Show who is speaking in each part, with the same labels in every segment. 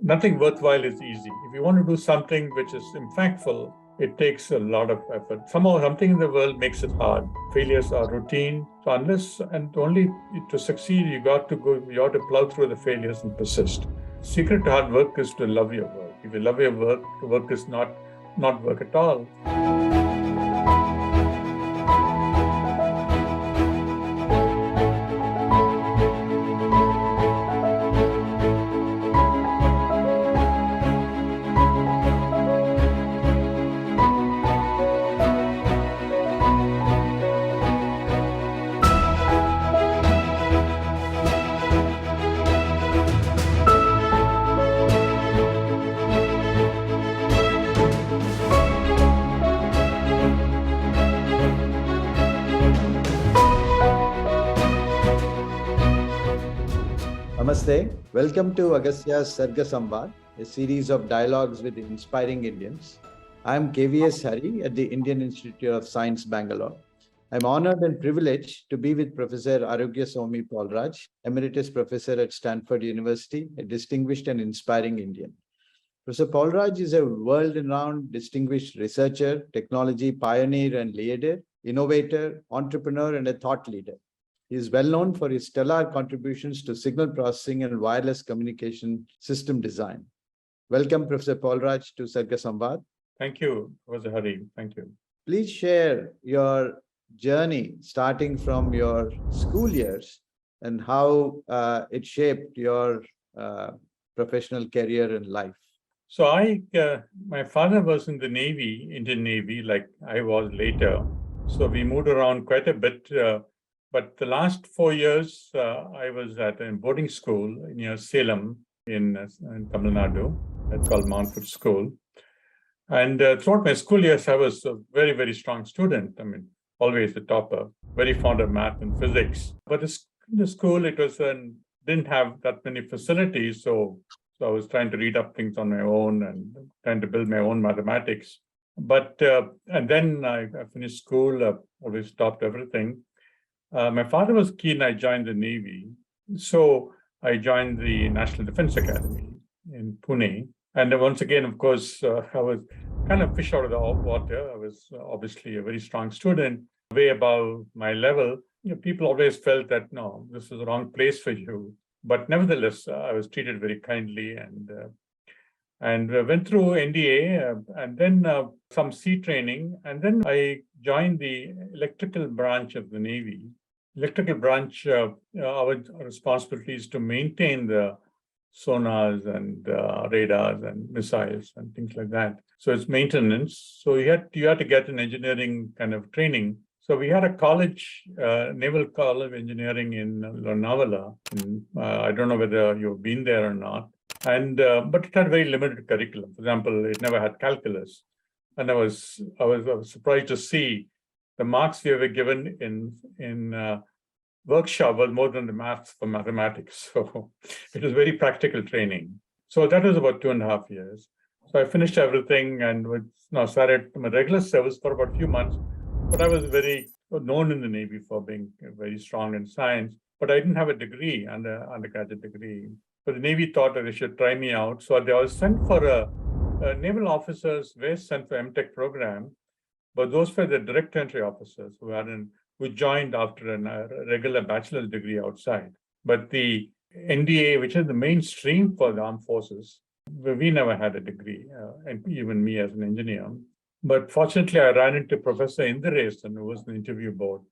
Speaker 1: Nothing worthwhile is easy. If you want to do something which is impactfful, it takes a lot of effort. Somehow, something in the world makes it hard. Failures are routine. So unless and only to succeed, you have to plow through the failures and persist. Secret to hard work is to love your work. If you love your work, the work is not work at all.
Speaker 2: Namaste. Welcome to Agastya's Sarga Samvad, a series of dialogues with inspiring Indians. I am KVS Hari at the Indian Institute of Science, Bangalore. I'm honored and privileged to be with Professor Arogyaswami Paulraj, Emeritus Professor at Stanford University, a distinguished and inspiring Indian. Professor Paulraj is a world-renowned distinguished researcher, technology pioneer and leader, innovator, entrepreneur, and a thought leader. He is well known for his stellar contributions to signal processing and wireless communication system design. Welcome, Professor Paulraj, to Sarga Samvad.
Speaker 1: Thank you, Professor Hari. Thank you.
Speaker 2: Please share your journey starting from your school years and how it shaped your professional career and life.
Speaker 1: So my father was in the Navy, Indian Navy, like I was later. So we moved around quite a bit. But the last 4 years, I was at a boarding school near Salem in Tamil Nadu. That's called Mountford School. And throughout my school years, I was a very, very strong student. I mean, always the topper, very fond of math and physics. But in the school, it was didn't have that many facilities. So I was trying to read up things on my own and trying to build my own mathematics. But and then I finished school, always stopped everything. My father was keen I joined the Navy. So I joined the National Defense Academy in Pune. And then once again, of course, I was kind of fish out of the water. I was obviously a very strong student, way above my level. People always felt that, no, this is the wrong place for you. But nevertheless, I was treated very kindly and went through NDA and then some sea training. And then I joined the electrical branch of the Navy. Electrical branch, our responsibility is to maintain the sonars and radars and missiles and things like that. So it's maintenance. So you had to get an engineering kind of training. So we had a college, Naval College of Engineering in Lonavala. I don't know whether you've been there or not. And but it had very limited curriculum. For example, it never had calculus. And I was surprised to see the marks we were given in workshop was more than the maths for mathematics. So it was very practical training. So that was about 2.5 years. So I finished everything and started my regular service for about a few months. But I was very known in the Navy for being very strong in science. But I didn't have a degree, undergraduate degree. But the Navy thought that they should try me out. So I was sent for a naval officers were sent for MTech program. But those were the direct entry officers who joined after a regular bachelor's degree outside. But the NDA, which is the mainstream for the armed forces, we never had a degree, and even me as an engineer. But fortunately, I ran into Professor Emeritus, who was the interview board.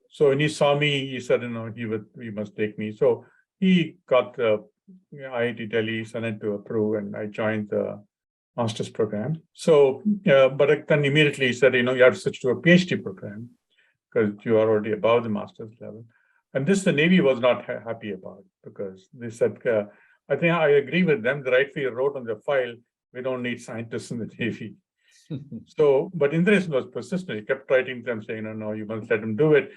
Speaker 1: So when he saw me, he said, he must take me. So he got the IIT Delhi Senate to approve, and I joined the master's program. So, but then immediately he said, you have to switch to a PhD program because you are already above the master's level. And this the Navy was not happy about because they said, I think I agree with them. The rightly wrote on the file, we don't need scientists in the Navy. So, but Indresh was persistent. He kept writing them saying, no, you must let him do it.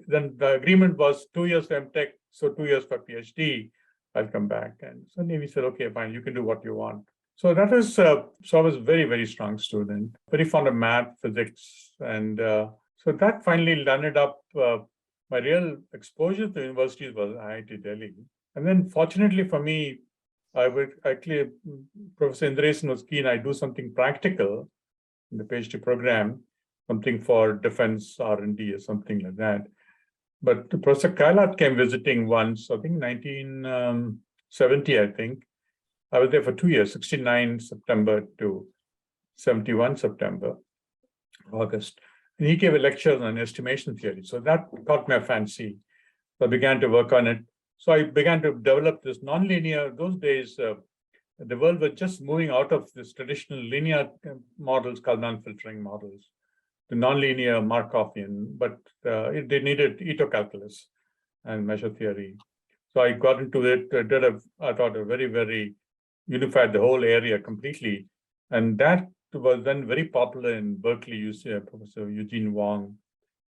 Speaker 1: Then the agreement was 2 years for MTech, so 2 years for PhD. I'll come back. And so Navy said, okay, fine, you can do what you want. So that was, so I was a very, very strong student, very fond of math, physics. And so that finally landed up, my real exposure to universities was IIT Delhi. And then fortunately for me, I would actually, Professor Emeritus was keen I do something practical in the PhD program, something for defense R&D or something like that. But Professor Kailath came visiting once, I think 1970, I think. I was there for 2 years, 69 September to 71 September, August. And he gave a lecture on estimation theory. So that caught my fancy. So I began to work on it. So I began to develop this nonlinear. Those days, the world was just moving out of this traditional linear models, Kalman filtering models, to nonlinear Markovian, but they needed ethocalculus and measure theory. So I got into it, I thought a very, very unified the whole area completely. And that was then very popular in Berkeley, Professor Eugene Wong.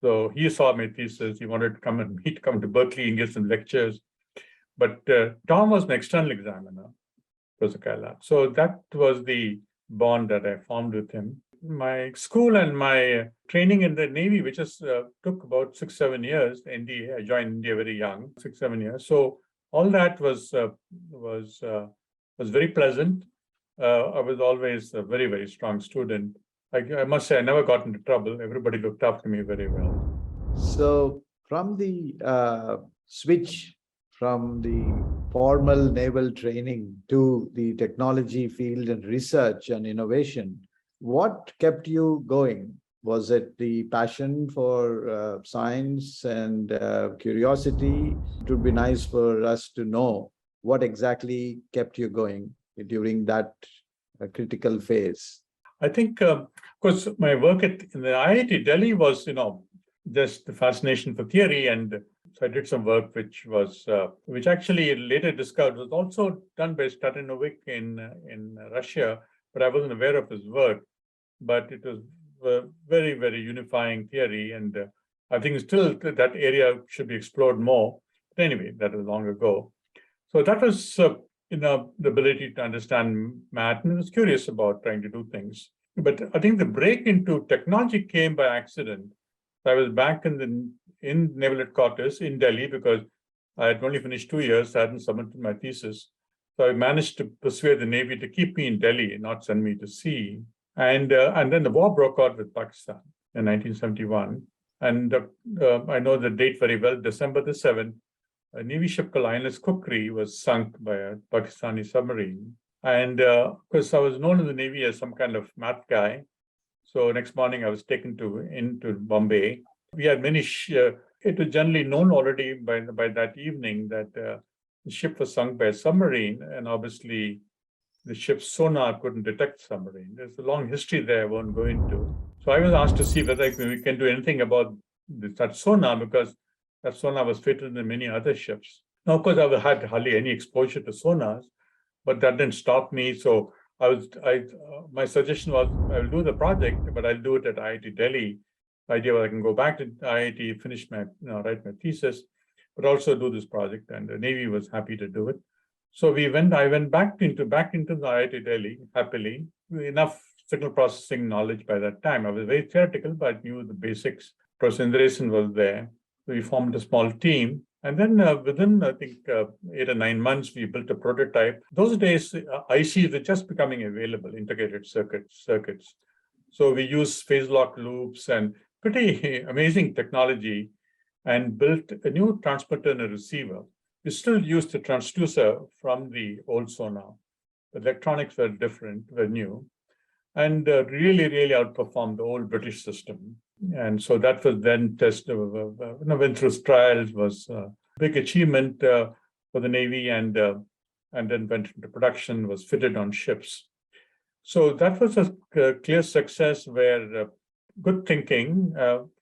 Speaker 1: So he saw my thesis, he wanted to come to Berkeley and give some lectures. But Tom was an external examiner, Professor Kailath. So that was the bond that I formed with him. My school and my training in the Navy, which just took about 6-7 years, NDA, I joined India very young, 6-7 years. So all that was very pleasant. I was always a very, very strong student. I must say I never got into trouble. Everybody looked after me very well.
Speaker 2: So from the switch from the formal naval training to the technology field and research and innovation, what kept you going? Was it the passion for science and curiosity? It would be nice for us to know what exactly kept you going during that critical phase.
Speaker 1: I think, of course, my work in the IIT Delhi was, just the fascination for theory, and so I did some work which actually later discovered was also done by Statinovic in Russia, but I wasn't aware of his work. But it was a very, very unifying theory, and I think still that area should be explored more. But anyway, that was long ago. So that was, the ability to understand math, and I was curious about trying to do things. But I think the break into technology came by accident. I was back in Naval Headquarters in Delhi because I had only finished 2 years. I hadn't submitted my thesis. So I managed to persuade the Navy to keep me in Delhi and not send me to sea. And then the war broke out with Pakistan in 1971. And I know the date very well, December the 7th, a Navy ship called INS Kukri was sunk by a Pakistani submarine. And of course, I was known in the Navy as some kind of math guy. So next morning, I was taken into Bombay. We had many. It was generally known already by that evening that the ship was sunk by a submarine, and obviously the ship's sonar couldn't detect the submarine. There's a long history there I won't go into. So I was asked to see whether we can do anything about that sonar, because that sonar was fitted in many other ships. Now, of course, I had hardly any exposure to sonars, but that didn't stop me. So my suggestion was I will do the project, but I'll do it at IIT Delhi. The idea was I can go back to IIT, finish write my thesis, but also do this project. And the Navy was happy to do it. So I went back into the IIT Delhi, happily, enough signal processing knowledge by that time. I was very theoretical, but I knew the basics. Professor Emeritus was there. We formed a small team. And then within, I think, 8 or 9 months, we built a prototype. Those days, ICs were just becoming available, integrated circuits. So we used phase lock loops and pretty amazing technology, and built a new transmitter and a receiver. We still used the transducer from the old sonar. The electronics were different, were new, and really, really outperformed the old British system. And so that was then tested, went through trials, was a big achievement for the Navy, and then went into production, was fitted on ships. So that was a clear success where good thinking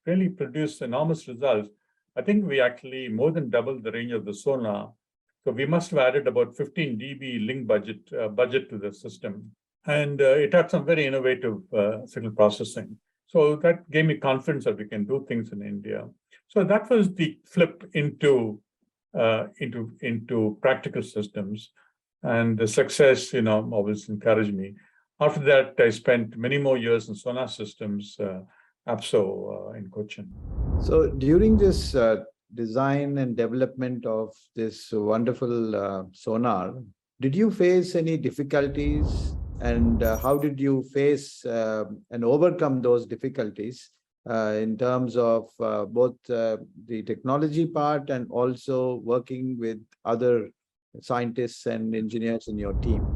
Speaker 1: really produced enormous results. I think we actually more than doubled the range of the sonar. So we must have added about 15 dB link budget to the system. And it had some very innovative signal processing. So that gave me confidence that we can do things in India. So that was the flip into practical systems. And the success, always encouraged me. After that, I spent many more years in sonar systems, APSO in Cochin.
Speaker 2: So during this design and development of this wonderful sonar, Did you face any difficulties, and how did you face and overcome those difficulties in terms of both the technology part and also working with other scientists and engineers in your team?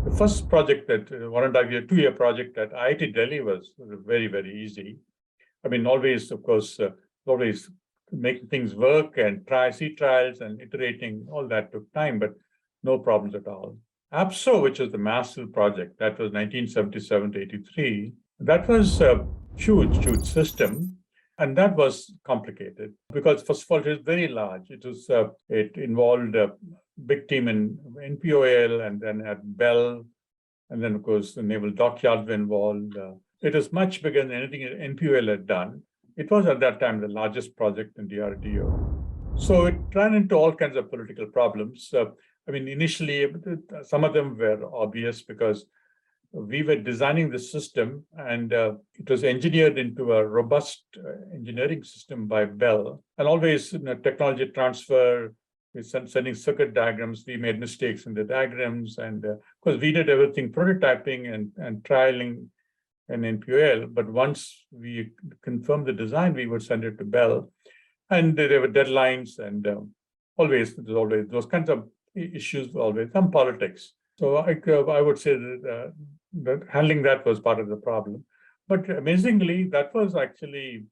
Speaker 1: The first project that 1.5 year, 2 year project at IIT Delhi was very, very easy. I mean, always, of course, always making things work and see trials and iterating, all that took time, but no problems at all. APSO, which is the massive project, that was 1977 to 83. That was a huge system. And that was complicated because, first of all, it was very large. It involved a big team in NPOL and then at Bell. And then, of course, the naval dockyards were involved. It was much bigger than anything NPOL had done. It was at that time the largest project in DRDO. So it ran into all kinds of political problems. I mean, initially, some of them were obvious because we were designing the system and it was engineered into a robust engineering system by Bell. And always technology transfer, sending circuit diagrams, we made mistakes in the diagrams. And because we did everything prototyping and trialing in NPOL, but once we confirmed the design, we would send it to Bell. And there were deadlines and there's always those kinds of issues, always some politics. So I would say that handling that was part of the problem. But amazingly, that was actually,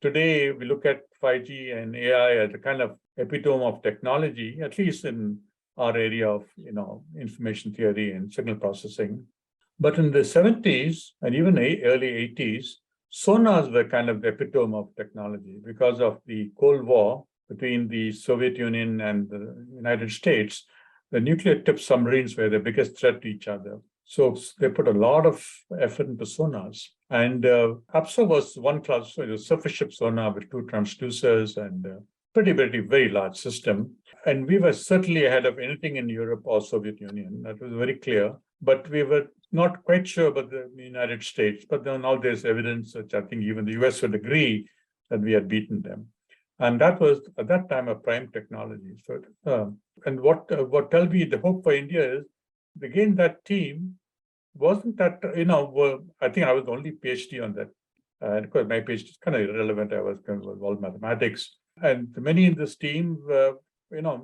Speaker 1: today we look at 5G and AI as a kind of epitome of technology, at least in our area of information theory and signal processing. But in the 70s and even early 80s, sonars were kind of the epitome of technology because of the Cold War between the Soviet Union and the United States. The nuclear-tipped submarines were the biggest threat to each other. So they put a lot of effort into sonars. And APSO was one class, so it was surface ship sonar with 2 transducers and very large system. And we were certainly ahead of anything in Europe or Soviet Union. That was very clear. But we were not quite sure about the United States. But now there's evidence, which I think even the US would agree, that we had beaten them. And that was, at that time, a prime technology. So, and what tells me the hope for India is, again, that team wasn't that, I think I was the only PhD on that. And of course, my PhD is kind of irrelevant. I was kind of all mathematics. And many in this team,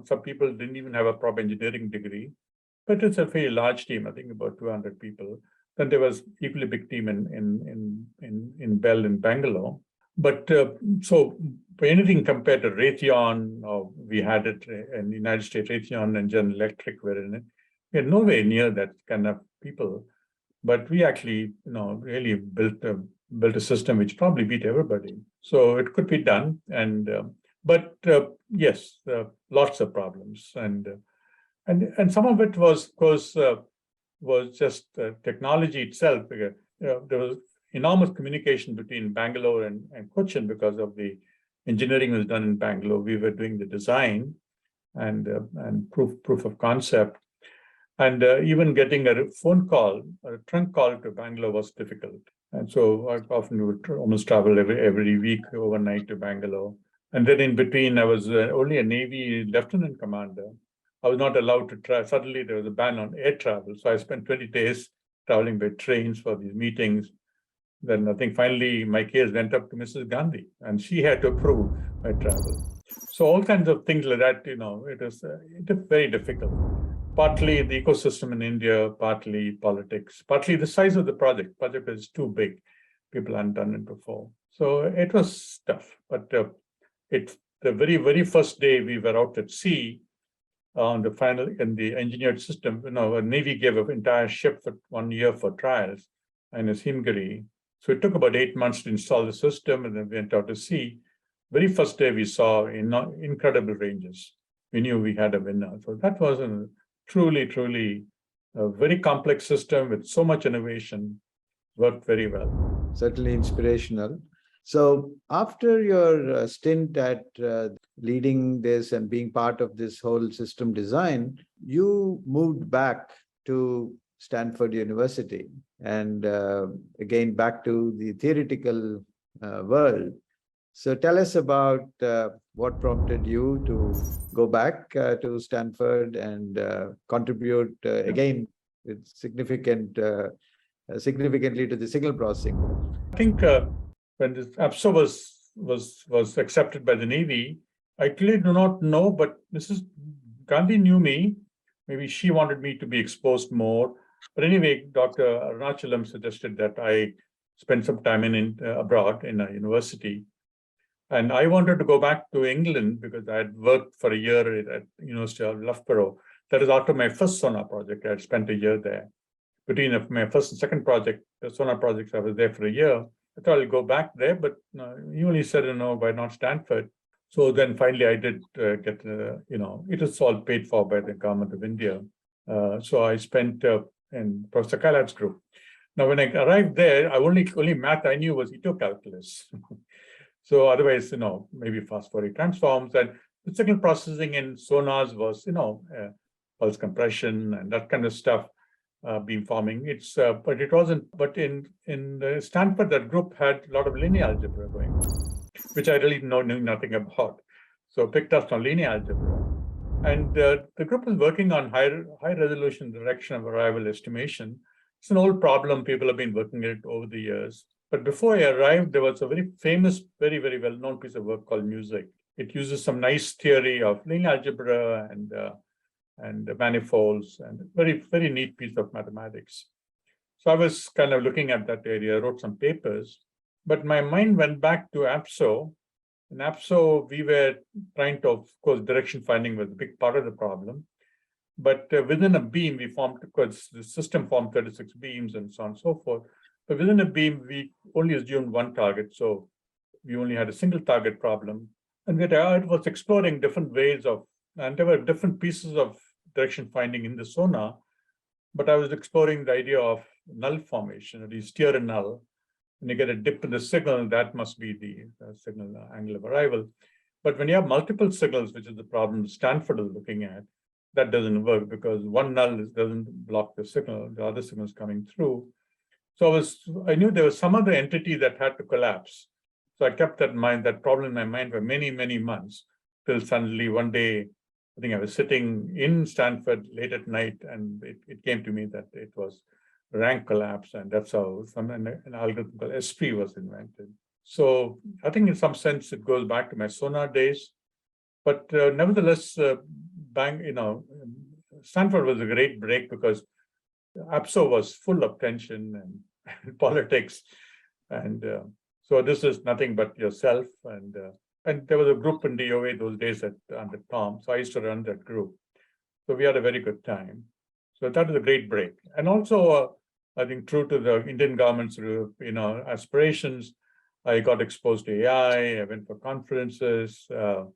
Speaker 1: some people didn't even have a proper engineering degree. But it's a very large team, I think about 200 people. Then there was equally big team in Bell in Bangalore. But so for anything compared to Raytheon, or we had it in the United States, Raytheon and General Electric were in it. We had nowhere near that kind of people. But we actually, really built a system which probably beat everybody. So it could be done. And but yes, lots of problems. And some of it was, of course, was just technology itself. There was enormous communication between Bangalore and Cochin because of the engineering was done in Bangalore. We were doing the design and proof of concept. And even getting a phone call, a trunk call to Bangalore was difficult. And so I often would almost travel every week overnight to Bangalore. And then in between, I was only a Navy lieutenant commander. I was not allowed to travel. Suddenly, there was a ban on air travel. So I spent 20 days traveling by trains for these meetings. Then I think finally my case went up to Mrs. Gandhi, and she had to approve my travel. So all kinds of things like that, it is very difficult. Partly the ecosystem in India, partly politics, partly the size of the project. Project is too big. People hadn't done it before. So it was tough. But the very, very first day we were out at sea, on the final in the engineered system, a Navy gave an entire ship for 1 year for trials in Himgiri. So it took about 8 months to install the system, and then we went out to sea. Very first day we saw incredible ranges. We knew we had a winner. So that was a truly a very complex system with so much innovation, worked very well.
Speaker 2: Certainly inspirational. So after your stint at leading this and being part of this whole system design, you moved back to Stanford University and again back to the theoretical world. So tell us about what prompted you to go back to Stanford and contribute again with significantly to the signal processing.
Speaker 1: I think when this APSO was accepted by the Navy, I clearly do not know, but Mrs. Gandhi knew me. Maybe she wanted me to be exposed more. But anyway, Dr. Arunachalam suggested that I spend some time abroad in a university. And I wanted to go back to England because I had worked for a year at University of Loughborough. That is after my first sonar project. I had spent a year there. Between my first and second project, the sonar projects, I was there for a year. I thought I'll go back there, but you only said, why not Stanford? So then finally I did get, it was all paid for by the government of India. So I spent in Professor Kailath's group. Now, when I arrived there, only math I knew was ethocalculus. So otherwise, maybe fast Fourier transforms, and the signal processing in sonars was, pulse compression and that kind of stuff, beamforming. But it wasn't. But in Stanford, that group had a lot of linear algebra going, which I really knew nothing about. So picked up some linear algebra, and the group was working on high resolution direction of arrival estimation. It's an old problem. People have been working at it over the years. But before I arrived, there was a very famous, very, very well-known piece of work called MUSIC. It uses some nice theory of linear algebra and manifolds, and very, very neat piece of mathematics. So I was kind of looking at that area, wrote some papers, but my mind went back to APSO. In APSO, we were trying to, of course, direction finding was a big part of the problem. But within a beam, we formed, because the system formed 36 beams and so on and so forth. But within a beam, we only assumed one target. So we only had a single target problem. And it was exploring different ways and there were different pieces of direction finding in the sonar. But I was exploring the idea of null formation, or you steer a null. When you get a dip in the signal, that must be the signal angle of arrival. But when you have multiple signals, which is the problem Stanford is looking at, that doesn't work because one null doesn't block the signal, the other signals coming through. So I knew there was some other entity that had to collapse. So I kept that problem in my mind for many, many months, till suddenly one day, I think I was sitting in Stanford late at night, and it came to me that it was rank collapse, and that's how an algorithm called SP was invented. So I think in some sense it goes back to my sonar days, but nevertheless, Stanford was a great break because APSO was full of tension and politics, and so this is nothing but yourself. And there was a group in DOA those days under Tom, so I used to run that group. So we had a very good time. So that was a great break, and also I think true to the Indian government's aspirations, I got exposed to AI. I went for conferences. I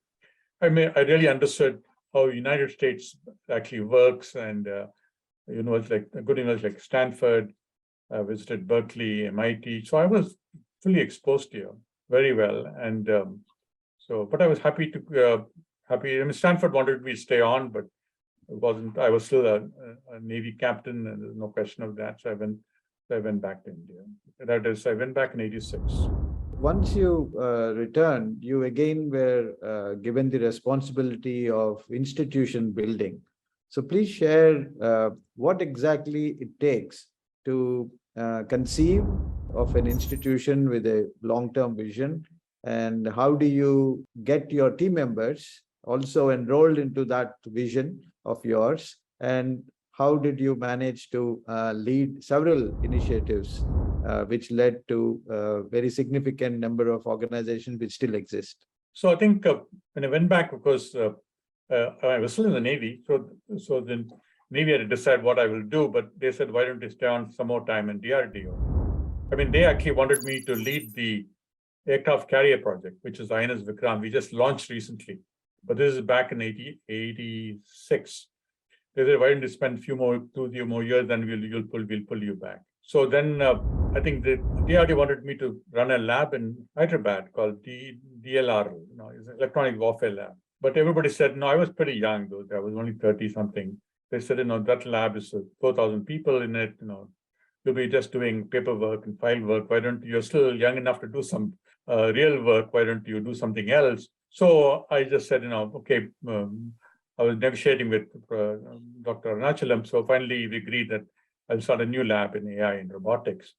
Speaker 1: really understood how United States actually works, and universities like good universities like Stanford. I visited Berkeley, MIT, so I was fully exposed here very well, and but I was happy. Stanford wanted me to stay on, but it wasn't. I was still a Navy captain, and there's no question of that. So I went back to India. That is, I went back in '86.
Speaker 2: Once you returned, you again were given the responsibility of institution building. So please share what exactly it takes to conceive of an institution with a long-term vision, and how do you get your team members also enrolled into that vision of yours, and how did you manage to lead several initiatives which led to a very significant number of organizations which still exist?
Speaker 1: So I think when I went back, because I was still in the Navy, so the Navy had to decide what I will do, but they said, why don't you stay on some more time in DRDO? I mean, they actually wanted me to lead the aircraft carrier project, which is INS Vikram. We just launched recently, but this is back in 86. They said, why don't you spend 2 more years, then we'll pull you back. So then I think the DRDO wanted me to run a lab in Hyderabad called DLR, it's an electronic warfare lab. But everybody said, no, I was pretty young, though. I was only 30 something. They said, that lab is 4,000 people in it, you'll be just doing paperwork and file work. Why don't you're still young enough to do some real work. Why don't you do something else? So I just said, okay, I was negotiating with Dr. Arunachalam. So finally we agreed that I'll start a new lab in AI and robotics.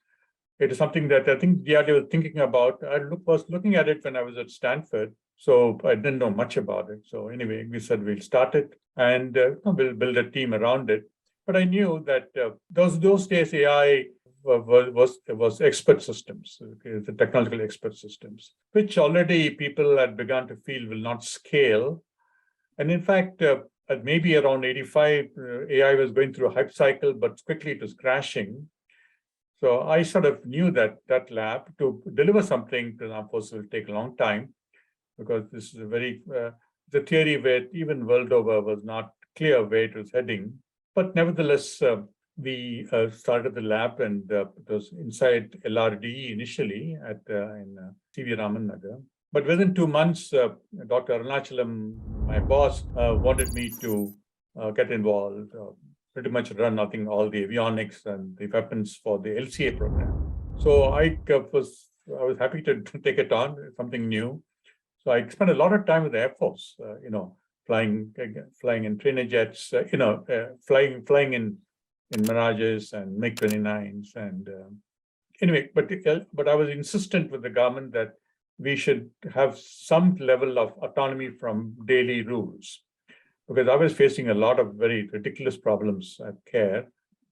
Speaker 1: It is something that I think DRD was thinking about. Was looking at it when I was at Stanford, so I didn't know much about it. So anyway, we said we'll start it and we'll build a team around it. But I knew that those days AI was expert systems, the technological expert systems, which already people had begun to feel will not scale. And in fact, at maybe around 85, AI was going through a hype cycle, but quickly it was crashing. So I sort of knew that lab to deliver something to the armed forces will take a long time, because this is a very, the theory where even world over was not clear where it was heading. But nevertheless, we started the lab, and it was inside LRD initially in C.V. Raman Nagar. But within 2 months, Dr. Arunachalam, my boss, wanted me to get involved, pretty much run all the avionics and the weapons for the LCA program. So I was happy to take it on, something new. So I spent a lot of time with the Air Force, flying in trainer jets, flying in Mirages and MiG-29s, and anyway. But I was insistent with the government that we should have some level of autonomy from daily rules, because I was facing a lot of very ridiculous problems at CARE,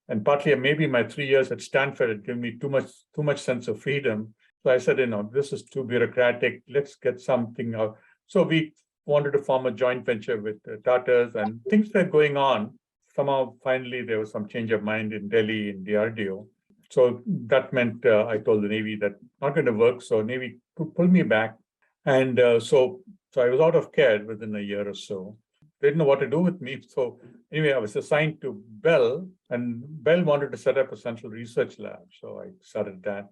Speaker 1: and partly maybe my 3 years at Stanford had given me too much sense of freedom. So I said, this is too bureaucratic. Let's get something out. So we wanted to form a joint venture with Tatars, and things were going on. Somehow, finally, there was some change of mind in Delhi, in DRDO. So that meant I told the Navy that not going to work. So Navy pulled me back. And so I was out of CARE within a year or so. They didn't know what to do with me. So anyway, I was assigned to Bell, and Bell wanted to set up a central research lab. So I started that.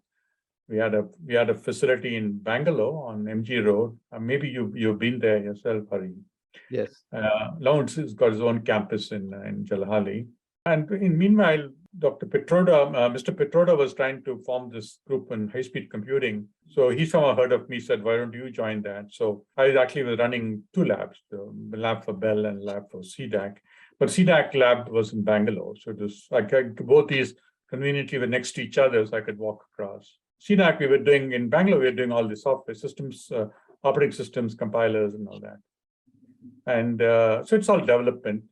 Speaker 1: We had a facility in Bangalore on MG Road. Maybe you've been there yourself, Hari.
Speaker 2: Yes.
Speaker 1: Now it's got its own campus in Jalhali. And meanwhile, Mr. Petroda was trying to form this group in high-speed computing. So he somehow heard of me, said, why don't you join that? So I actually was running 2 labs, the lab for Bell and lab for CDAC. But CDAC lab was in Bangalore. So both these conveniently were next to each other, so I could walk across. CDAC in Bangalore, we were doing all the software systems, operating systems, compilers, and all that. And so it's all development.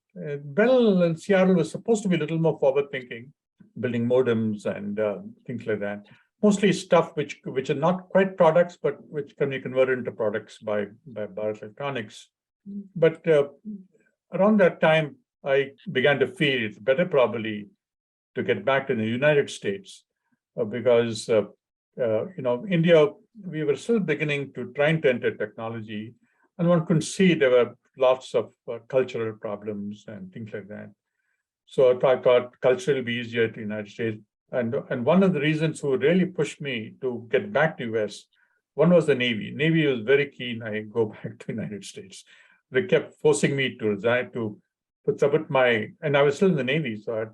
Speaker 1: Bell and Seattle was supposed to be a little more forward-thinking, building modems and things like that. Mostly stuff which are not quite products, but which can be converted into products by Bharat Electronics. But around that time, I began to feel it's better probably to get back to the United States, because India, we were still beginning to trying to enter technology, and one could see there were lots of cultural problems and things like that. So I thought culture will be easier to the United States. And one of the reasons who really pushed me to get back to US, one was the Navy. Navy was very keen I go back to the United States. They kept forcing me to resign, to submit and I was still in the Navy. So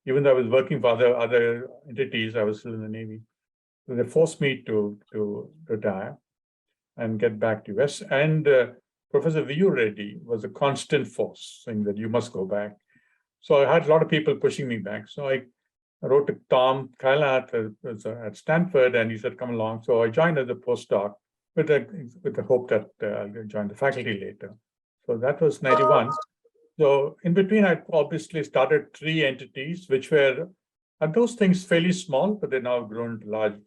Speaker 1: even though I was working for other entities, I was still in the Navy. So they forced me to retire and get back to US. And Professor V.U. Reddy was a constant force, saying that you must go back. So I had a lot of people pushing me back. So I wrote to Tom Kailat at Stanford, and he said, come along. So I joined as a postdoc with the hope that I'll join the faculty later. So that was 91. So in between, I obviously started 3 entities, which were, and those things fairly small, but they're now grown to large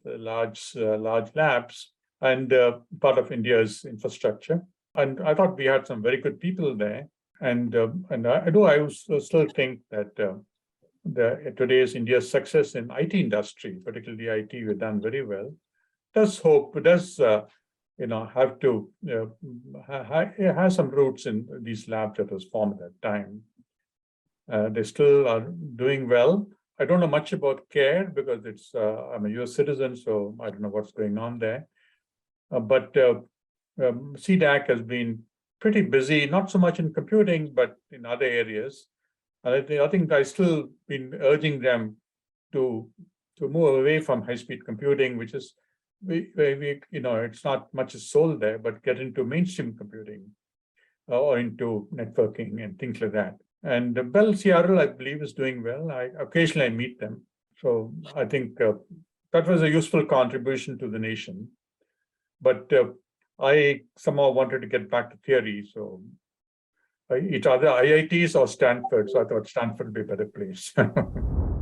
Speaker 1: labs and part of India's infrastructure. And I thought we had some very good people there. And I still think that today's India's success in IT industry, particularly IT, we've done very well. Does have to have some roots in these labs that was formed at that time. They still are doing well. I don't know much about CARE because I'm a US citizen, so I don't know what's going on there. But CDAC has been pretty busy, not so much in computing, but in other areas. I think I still been urging them to move away from high-speed computing, which is it's not much is sold there, but get into mainstream computing or into networking and things like that. And Bell Seattle, I believe, is doing well. Occasionally I meet them. So I think that was a useful contribution to the nation. But I somehow wanted to get back to theory. So it's either IITs or Stanford. So I thought Stanford would be a better place.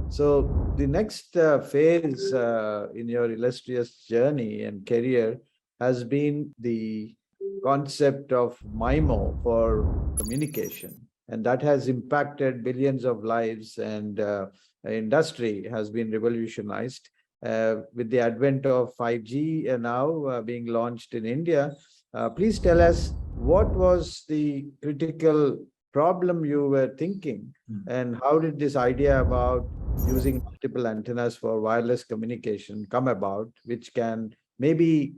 Speaker 2: So the next phase in your illustrious journey and career has been the concept of MIMO for communication. And that has impacted billions of lives, and industry has been revolutionized. With the advent of 5G now being launched in India, please tell us what was the critical problem you were thinking, and how did this idea about using multiple antennas for wireless communication come about, which can maybe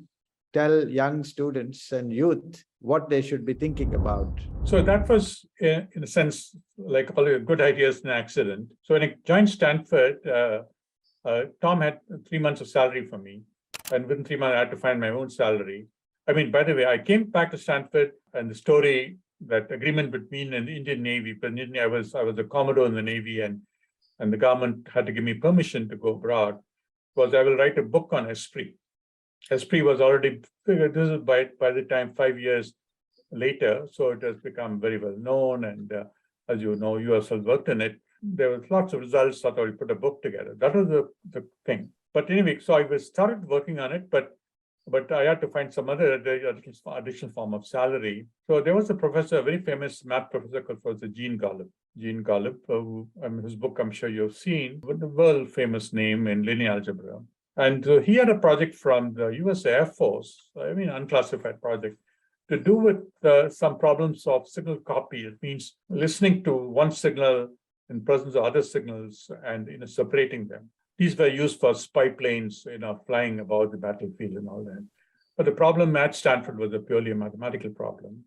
Speaker 2: tell young students and youth what they should be thinking about?
Speaker 1: So that was, in a sense, like all your good ideas in an accident. So when I joined Stanford, Tom had 3 months of salary for me. And within 3 months, I had to find my own salary. I mean, by the way, I came back to Stanford, and the story, that agreement between the Indian Navy, but I was a Commodore in the Navy, and the government had to give me permission to go abroad, was I will write a book on Esprit. Esprit was already, this is by the time 5 years later, so it has become very well known. And as you know, you yourself worked in it. There was lots of results. So I thought we put a book together. That was the thing. But anyway, so I started working on it, but I had to find some other additional form of salary. So there was a professor, a very famous math professor called Professor Gene Golub. Who, his book I'm sure you've seen, with the world famous name in linear algebra. And he had a project from the US Air Force, unclassified project, to do with some problems of signal copy. It means listening to one signal in presence of other signals and separating them. These were used for spy planes, flying about the battlefield and all that. But the problem at Stanford was a purely mathematical problem.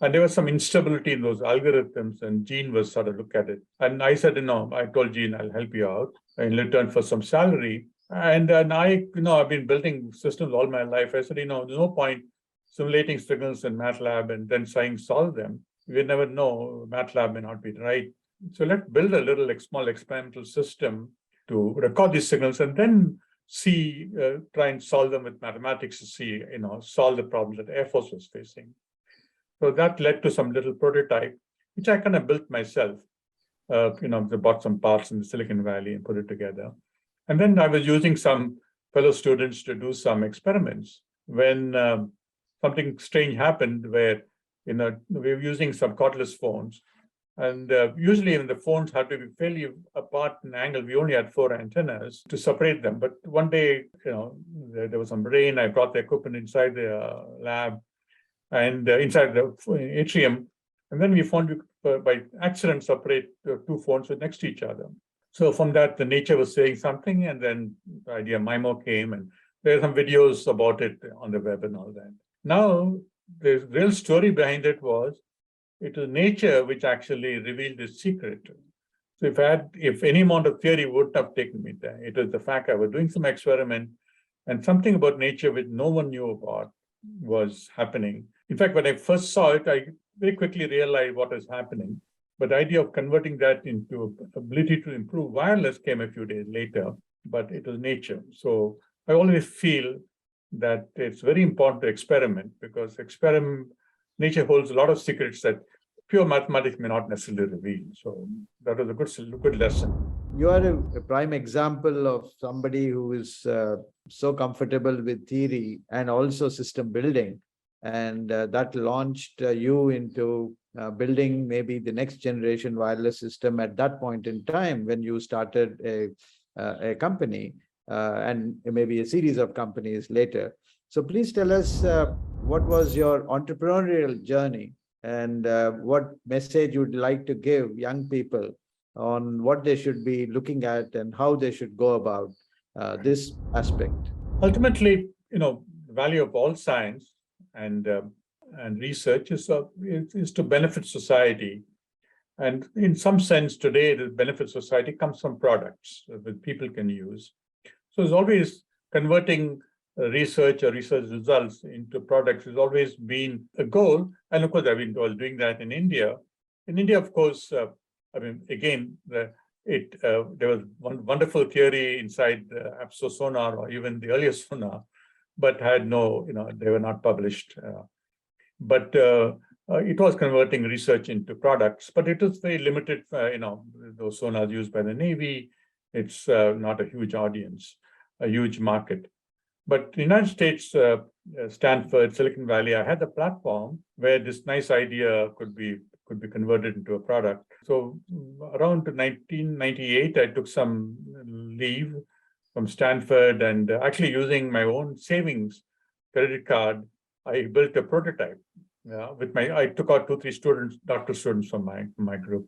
Speaker 1: And there was some instability in those algorithms, and Gene was sort of look at it. And I said, I told Gene, I'll help you out in return for some salary. And I've been building systems all my life. I said, there's no point simulating signals in MATLAB and then trying to solve them. We never know, MATLAB may not be right. So let's build a little small experimental system to record these signals and then try and solve them with mathematics to see, solve the problems that the Air Force was facing. So that led to some little prototype, which I kind of built myself. I bought some parts in the Silicon Valley and put it together. And then I was using some fellow students to do some experiments when something strange happened where, we were using some cordless phones. And usually the phones had to be fairly apart in angle. We only had 4 antennas to separate them. But one day, there was some rain. I brought the equipment inside the lab and inside the atrium. And then we found by accident separate 2 phones next to each other. So from that, the nature was saying something, and then the idea MIMO came, and there are some videos about it on the web and all that. Now, the real story behind it was nature which actually revealed its secret. So if any amount of theory wouldn't have taken me there, it was the fact I was doing some experiment, and something about nature which no one knew about was happening. In fact, when I first saw it, I very quickly realized what was happening. But the idea of converting that into ability to improve wireless came a few days later, but it was nature. So I always feel that it's very important to experiment, because nature holds a lot of secrets that pure mathematics may not necessarily reveal. So that was a good lesson.
Speaker 2: You are a prime example of somebody who is so comfortable with theory and also system building. And that launched you into building maybe the next generation wireless system at that point in time when you started a company and maybe a series of companies later. So please tell us what was your entrepreneurial journey, and what message you'd like to give young people on what they should be looking at and how they should go about this aspect.
Speaker 1: Ultimately, the value of all science and research is to benefit society. And in some sense, today, the benefit society comes from products that people can use. So it's always converting research or research results into products has always been a goal. And of course, I was doing that in India. In India, of course, again, there was one wonderful theory inside APSO sonar or even the earlier sonar, but had no, they were not published. But it was converting research into products, but it was very limited. Those sonars used by the Navy, it's not a huge audience, a huge market. But the United States, Stanford, Silicon Valley, I had a platform where this nice idea could be converted into a product. So around 1998, I took some leave from Stanford, and actually using my own savings credit card, I built a prototype. I took out 2-3 students, doctoral students from my group.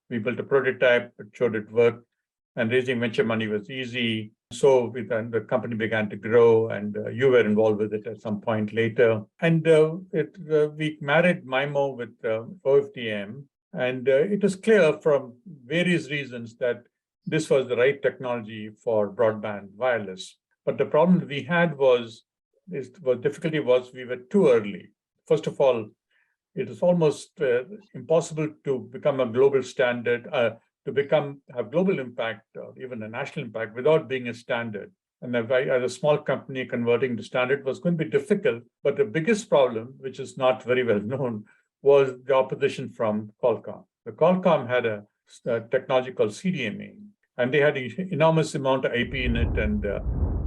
Speaker 1: We built a prototype, it showed it worked, and raising venture money was easy. So the company began to grow, and you were involved with it at some point later. And we married MIMO with OFDM, and it was clear from various reasons that this was the right technology for broadband wireless. But the problem we had was difficulty was we were too early. First of all, it is almost impossible to become a global standard, to have global impact or even a national impact without being a standard. And as a small company, converting to standard was going to be difficult. But the biggest problem, which is not very well known, was the opposition from Qualcomm. The Qualcomm had a technology called CDMA, and they had an enormous amount of IP in it, and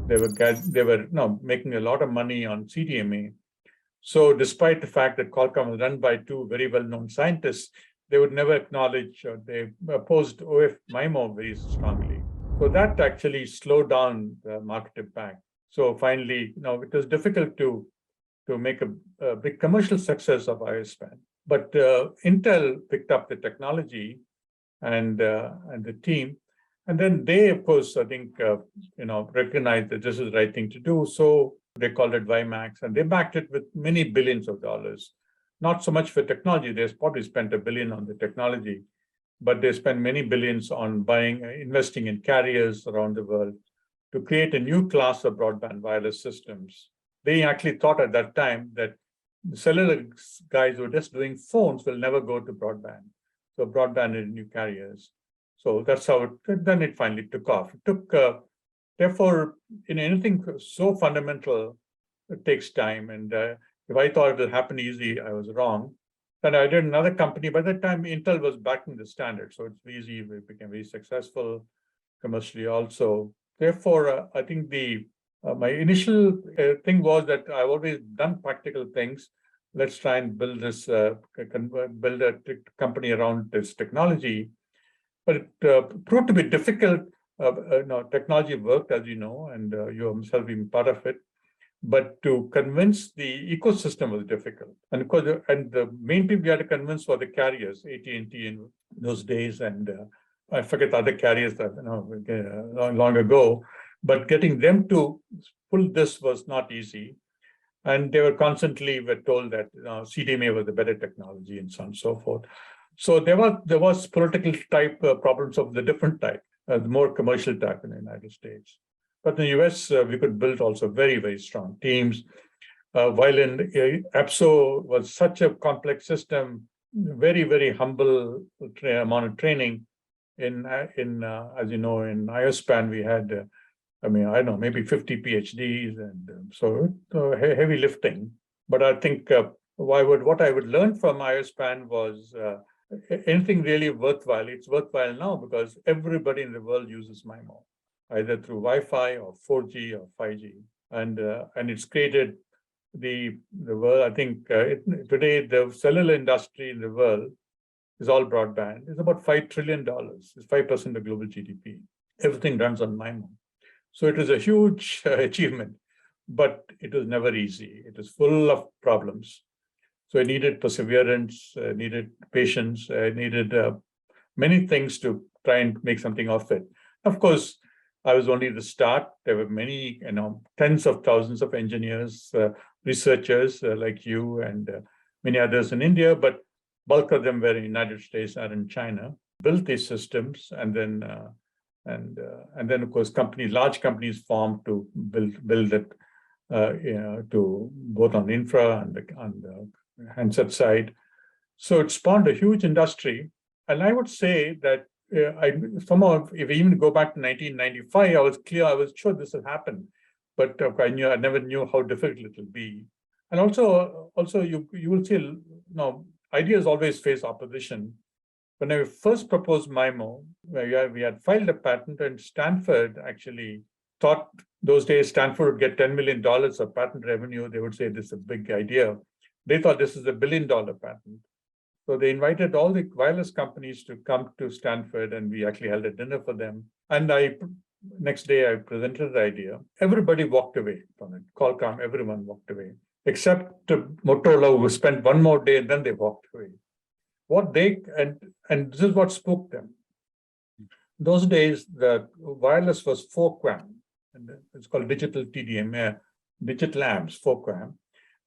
Speaker 1: they were making a lot of money on CDMA. So despite the fact that Qualcomm was run by 2 very well-known scientists, they would never acknowledge, or they opposed MIMO very strongly. So that actually slowed down the market impact. So finally, it was difficult to make a big commercial success of IOSpan. But Intel picked up the technology and the team. And then they, of course, I think, recognized that this is the right thing to do. So they called it WiMAX, and they backed it with many billions of dollars. Not so much for technology. They probably spent $1 billion on the technology, but they spent many billions on investing in carriers around the world to create a new class of broadband wireless systems. They actually thought at that time that the cellular guys who were just doing phones will never go to broadband. So broadband and new carriers. So that's how then it finally took off. It took, therefore, in anything so fundamental, it takes time. And if I thought it would happen easy, I was wrong. Then I did another company. By that time, Intel was backing the standard. So it's easy. We became very successful commercially also. Therefore, I think my initial thing was that I've always done practical things. Let's try and build a company around this technology. But it proved to be difficult. Technology worked, as you know, and you yourself being part of it. But to convince the ecosystem was difficult. And of course, the main people we had to convince were the carriers, AT&T in those days, and I forget other carriers that long ago. But getting them to pull this was not easy. And they were told that CDMA was the better technology and so on and so forth. So there was political type problems of the different type, the more commercial type in the United States. But in the US, we could build also very, very strong teams. While in APSO was such a complex system, very, very humble amount of training. As you know, in IOSpan, we had, I don't know, maybe 50 PhDs, and so heavy lifting. But I think what I would learn from IOSpan was anything really worthwhile. It's worthwhile now because everybody in the world uses MIMO, either through Wi-Fi or 4G or 5G, and it's created the world. I think today the cellular industry in the world is all broadband. It's about $5 trillion. It's 5% of global GDP. Everything runs on MIMO. So it was a huge achievement, but it was never easy. It was full of problems. So it needed perseverance, needed patience, needed many things to try and make something of it. Of course, I was only the start. There were many, tens of thousands of engineers, researchers like you and many others in India, but bulk of them were in the United States and in China. Built these systems, and then of course large companies formed to build it. to both on infra and the handset side. So it spawned a huge industry. And I would say that somehow, if we even go back to 1995, I was sure this would happen, but I never knew how difficult it will be. And also you will see, ideas always face opposition. When I first proposed MIMO, we had filed a patent, and Stanford actually thought those days Stanford would get $10 million of patent revenue. They would say this is a big idea. They thought this is $1 billion patent. So they invited all the wireless companies to come to Stanford, and we actually held a dinner for them. And next day I presented the idea. Everybody walked away from it. Qualcomm, everyone walked away, except Motorola, who spent one more day and then they walked away. And this is what spoke them. Those days, the wireless was 4QAM, and it's called digital TDM, digital amps, 4QAM.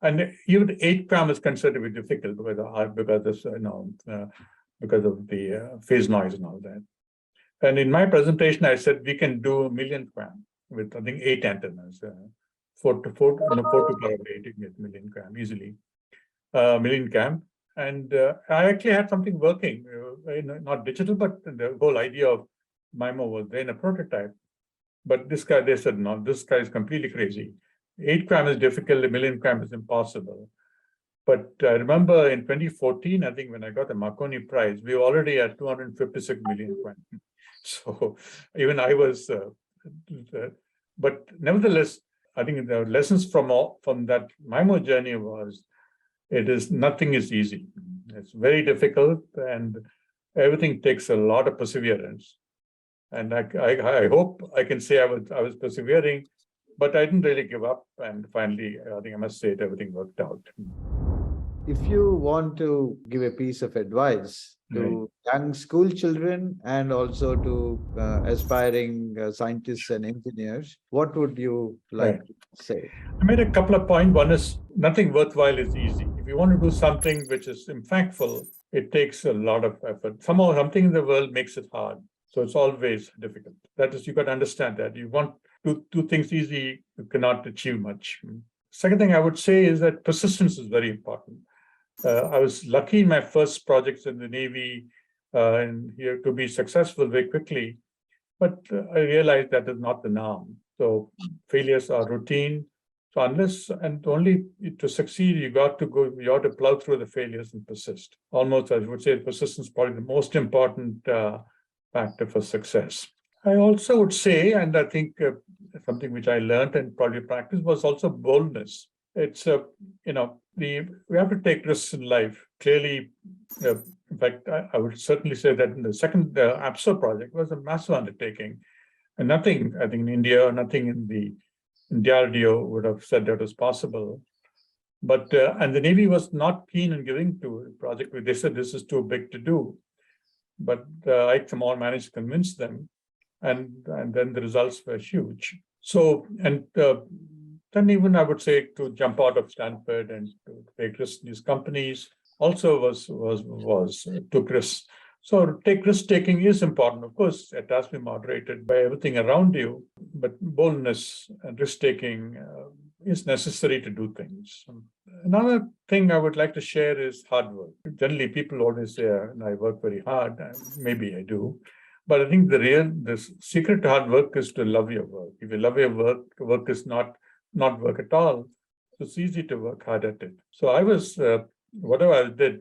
Speaker 1: And even 8QAM is considered to be difficult because of the phase noise and all that. And in my presentation, I said we can do 1 million QAM with, I think, 8 antennas, 4 to power 8, you get 1 million QAM easily, 1 million QAM. And I actually had something working, not digital, but the whole idea of MIMO was there in a prototype. But this guy, they said, no, this guy is completely crazy. 8 QAM is difficult, 1 million QAM is impossible. But I remember in 2014, I think when I got the Marconi Prize, we were already at 256 million QAM. So even I was, but nevertheless, I think the lessons from that MIMO journey was, nothing is easy. It's very difficult, and everything takes a lot of perseverance. And I hope I can say I was persevering, but I didn't really give up. And finally, I think I must say everything worked out.
Speaker 2: If you want to give a piece of advice to young school children and also to aspiring scientists and engineers, what would you like to say?
Speaker 1: I made a couple of points. One is, nothing worthwhile is easy. If you want to do something which is impactful, it takes a lot of effort. Somehow something in the world makes it hard. So it's always difficult. That is, you got to understand that. You want to do things easy, you cannot achieve much. Second thing I would say is that persistence is very important. I was lucky in my first projects in the Navy and here to be successful very quickly, but I realized that is not the norm. So failures are routine. So unless and only to succeed, you have to plow through the failures and persist. Almost, I would say, persistence is probably the most important factor for success. I also would say, and I think something which I learned and probably practiced was also boldness. It's we have to take risks in life. Clearly, in fact, I would certainly say that in the second APSO project was a massive undertaking, and nothing, I think, in India or nothing in DRDO would have said that was possible. But and the Navy was not keen in giving to the project. They said this is too big to do, but I somehow managed to convince them, and then the results were huge. So then even I would say to jump out of Stanford and to take risks in these companies also took risks. So risk-taking is important. Of course, it has to be moderated by everything around you, but boldness and risk-taking is necessary to do things. Another thing I would like to share is hard work. Generally, people always say, I work very hard. Maybe I do. But I think the secret to hard work is to love your work. If you love your work, work is not work at all. So it's easy to work hard at it. So I was, whatever I did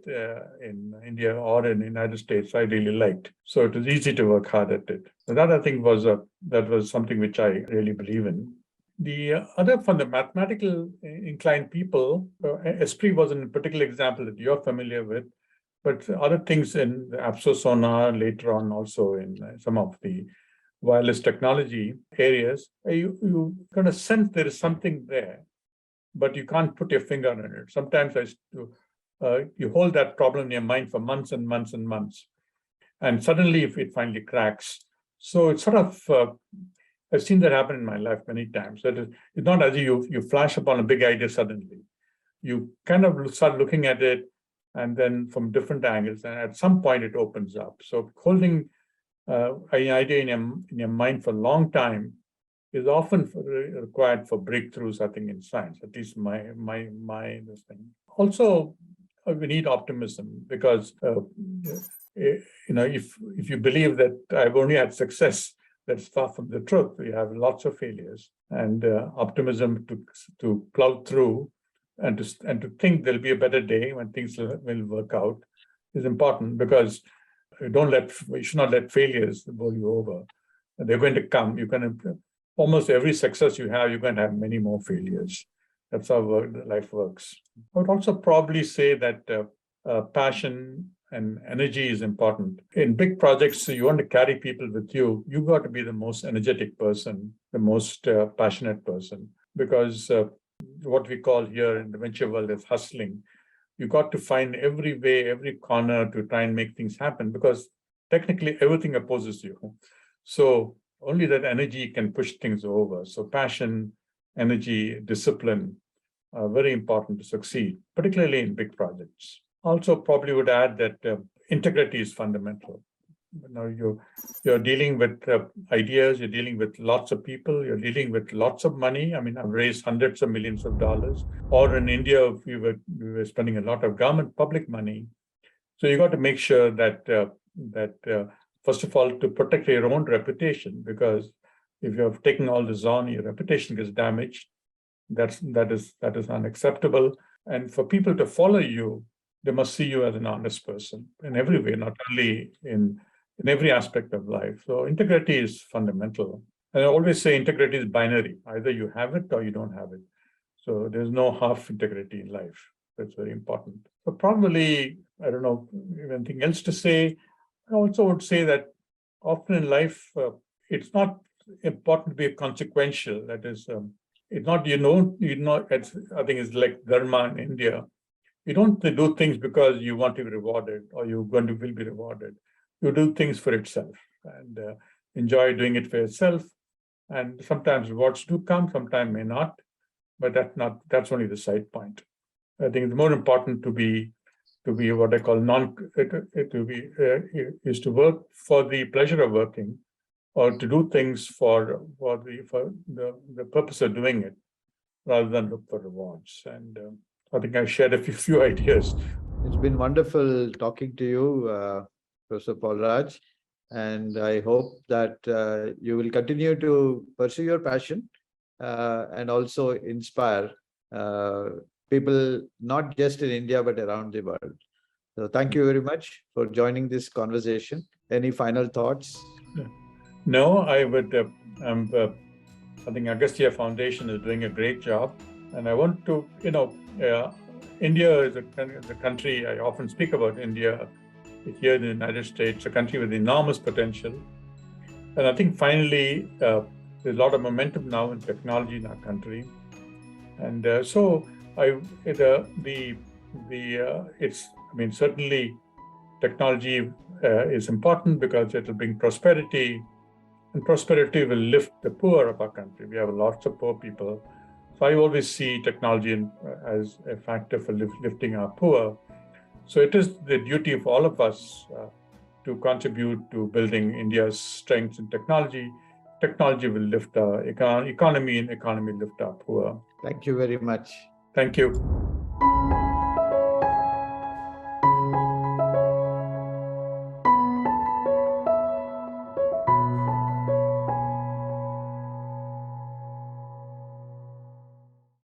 Speaker 1: in India or in the United States, I really liked. So it was easy to work hard at it. So that I think that was something which I really believe in. The other, from the mathematical inclined people, Esprit was a particular example that you're familiar with, but other things in the APSO sonar, later on also in some of the wireless technology areas, you kind of sense there is something there, but you can't put your finger on it. Sometimes you hold that problem in your mind for months and months and months, and suddenly it finally cracks. So it's sort of, I've seen that happen in my life many times. That it's not as if you flash upon a big idea suddenly. You kind of start looking at it, and then from different angles, and at some point it opens up. So holding an idea in your mind for a long time is often required for breakthroughs, I think, in science, at least this thing. Also, we need optimism because, if you believe that I've only had success, that's far from the truth. We have lots of failures, and optimism to plow through and to think there'll be a better day when things will work out is important, because you should not let failures bowl you over. They're going to come. Almost every success you have, you're going to have many more failures. That's how life works. I would also probably say that passion and energy is important. In big projects, you want to carry people with you. You've got to be the most energetic person, the most passionate person, because what we call here in the venture world is hustling. You got to find every way, every corner to try and make things happen, because technically everything opposes you. So only that energy can push things over. So passion, energy, discipline are very important to succeed, particularly in big projects. Also, probably would add that integrity is fundamental. You're dealing with ideas, you're dealing with lots of people, you're dealing with lots of money. I mean, I've raised hundreds of millions of dollars. Or in India, we were spending a lot of government public money. So you got to make sure that first of all, to protect your own reputation, because if you're taking all this on, your reputation gets damaged. That is unacceptable. And for people to follow you, they must see you as an honest person in every way, not only in every aspect of life. So integrity is fundamental. And I always say integrity is binary. Either you have it or you don't have it. So there's no half integrity in life. That's very important. So probably, I don't know, anything else to say. I also would say that often in life, it's not important to be consequential. That is, it's not, I think it's like dharma in India. You don't do things because you want to be rewarded or will be rewarded. You do things for itself and enjoy doing it for yourself. And sometimes rewards do come, sometimes may not, but that's only the side point. I think it's more important to be what I call is to work for the pleasure of working, or to do things for the purpose of doing it, rather than look for rewards. And I think I shared a few ideas.
Speaker 2: It's been wonderful talking to you, Professor Paulraj, and I hope that you will continue to pursue your passion and also inspire people, not just in India, but around the world. So thank you very much for joining this conversation. Any final thoughts?
Speaker 1: No, I would, I think Agastya Foundation is doing a great job. And I want to, India is a country, I often speak about India here in the United States, a country with enormous potential. And I think finally, there's a lot of momentum now in technology in our country. And certainly technology is important because it will bring prosperity, and prosperity will lift the poor of our country. We have lots of poor people. So I always see technology as a factor for lifting our poor. So it is the duty of all of us to contribute to building India's strengths in technology. Technology will lift our economy, and economy lift our poor.
Speaker 2: Thank you very much.
Speaker 1: Thank you.